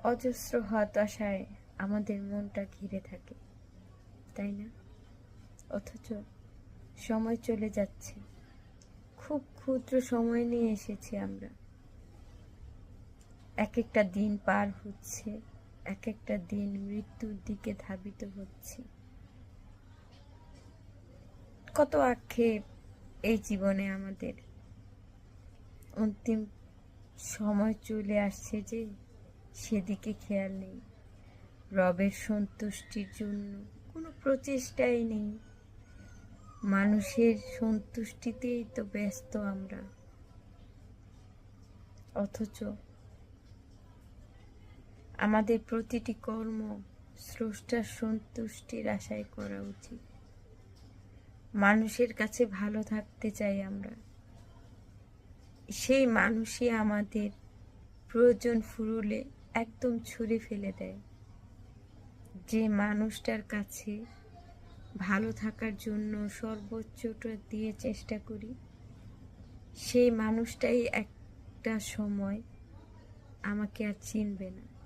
অজস্র হতাশায় আমাদের মনটা ঘিরে থাকে, তাই না? অথচ সময় চলে যাচ্ছে, খুব ক্ষুদ্র সময় নিয়ে এসেছি আমরা। এক একটা দিন পার হচ্ছে, এক একটা দিন মৃত্যুর দিকে ধাবিত হচ্ছে। কত আক্ষেপ এই জীবনে আমাদের। অন্তিম সময় চলে আসছে যে সেদিকে খেয়াল নেই। রবের সন্তুষ্টির জন্য কোনো প্রচেষ্টাই নেই। মানুষের সন্তুষ্টিতেই তো ব্যস্ত আমরা। অথচ আমাদের প্রতিটি কর্ম স্রষ্টার সন্তুষ্টির আশায় করা উচিত। মানুষের কাছে ভালো থাকতে চাই আমরা। সেই মানুষই আমাদের প্রয়োজন ফুরলে একদম ছুঁড়ে ফেলে দেয়। যে মানুষটার কাছে ভালো থাকার জন্য সর্বোচ্চটা দিয়ে চেষ্টা করি, সেই মানুষটাই একটা সময় আমাকে আর চিনবে না।